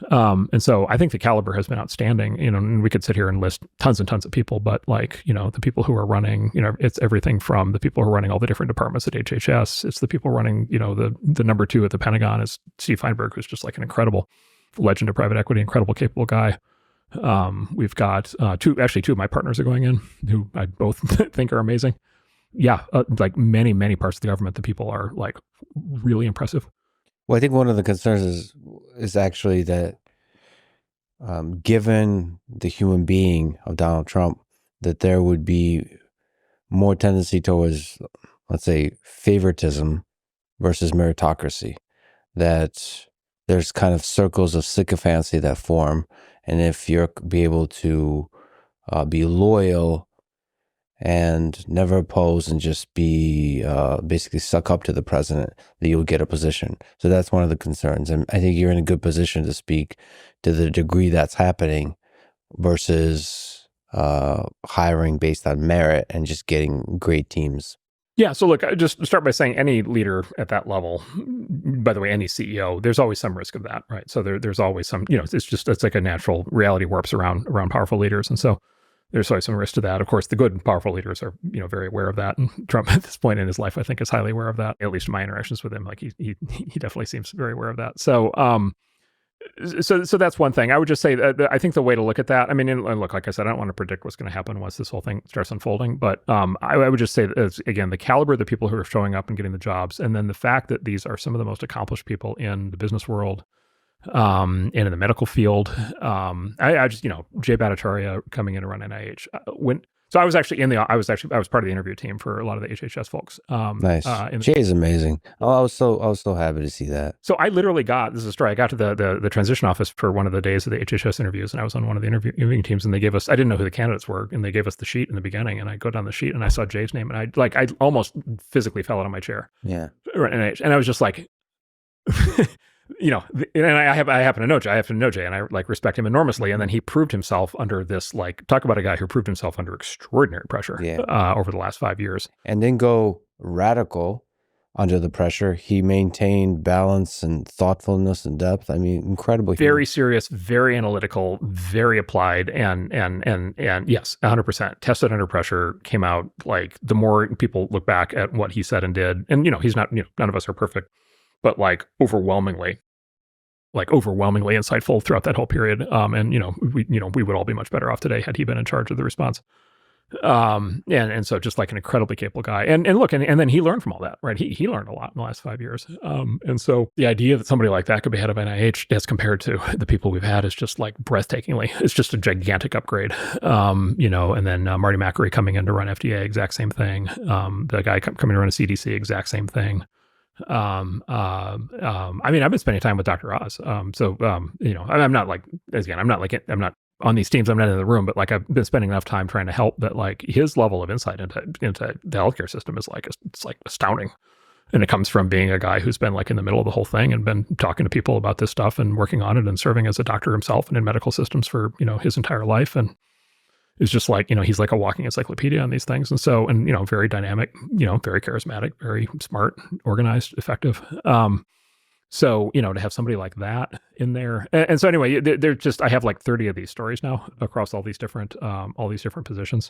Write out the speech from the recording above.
And so I think the caliber has been outstanding, and we could sit here and list tons and tons of people, but like, the people who are running, it's everything from the people who are running all the different departments at HHS. It's the people running, the number two at the Pentagon is Steve Feinberg, who's just like an incredible legend of private equity, incredible, capable guy. We've got two of my partners are going in who I both think are amazing. Yeah. Like many, many parts of the government, the people are like really impressive. Well, I think one of the concerns is actually that given the human being of Donald Trump, that there would be more tendency towards, let's say, favoritism versus meritocracy, that there's kind of circles of sycophancy that form. And if you're be able to be loyal and never oppose and just be basically suck up to the president, that you'll get a position. So that's one of the concerns. And I think you're in a good position to speak to the degree that's happening versus hiring based on merit and just getting great teams. Yeah. So look, I just start by saying any leader at that level, by the way, any CEO, there's always some risk of that, right? So there's always some, it's like a natural reality warps around powerful leaders. And so there's always some risk to that. Of course, the good and powerful leaders are, very aware of that. And Trump at this point in his life, I think, is highly aware of that. At least in my interactions with him, like he definitely seems very aware of that. So, so that's one thing. I would just say that I think the way to look at that, I mean, and look, like I said, I don't want to predict what's going to happen once this whole thing starts unfolding. But I would just say that, again, the caliber of the people who are showing up and getting the jobs, and then the fact that these are some of the most accomplished people in the business world, and in the medical field. I just, Jay Bhattacharya coming in to run NIH. So I was actually I was part of the interview team for a lot of the HHS folks. Nice. Jay is amazing. Oh, I was so happy to see that. So I literally this is a story. I got to the transition office for one of the days of the HHS interviews, and I was on one of the interviewing teams, and they gave us, I didn't know who the candidates were, and they gave us the sheet in the beginning, and I go down the sheet and I saw Jay's name, and I almost physically fell out of my chair. Yeah. And I was just like, and I happen to know Jay, and I like respect him enormously. And then he proved himself under this, like, talk about a guy who proved himself under extraordinary pressure over the last 5 years. And then go radical under the pressure. He maintained balance and thoughtfulness and depth. I mean, incredible. Very serious, very analytical, very applied, and yes, 100% tested under pressure. Came out like, the more people look back at what he said and did, and he's not, none of us are perfect, but like overwhelmingly insightful throughout that whole period. And we would all be much better off today had he been in charge of the response. And so just like an incredibly capable guy. And look, and then he learned from all that, right? He learned a lot in the last 5 years. And so the idea that somebody like that could be head of NIH as compared to the people we've had is just like breathtakingly, it's just a gigantic upgrade. And then Marty McCreary coming in to run FDA, exact same thing. The guy coming to run a CDC, exact same thing. I mean, I've been spending time with Dr. Oz. I'm not on these teams. I'm not in the room, but like, I've been spending enough time trying to help that, like, his level of insight into the healthcare system is like, it's like astounding. And it comes from being a guy who's been like in the middle of the whole thing and been talking to people about this stuff and working on it and serving as a doctor himself and in medical systems for, his entire life. And it's just like, he's like a walking encyclopedia on these things. And so, very dynamic, very charismatic, very smart, organized, effective. So, to have somebody like that in there. And so anyway, they're just, I have like 30 of these stories now across all these different positions.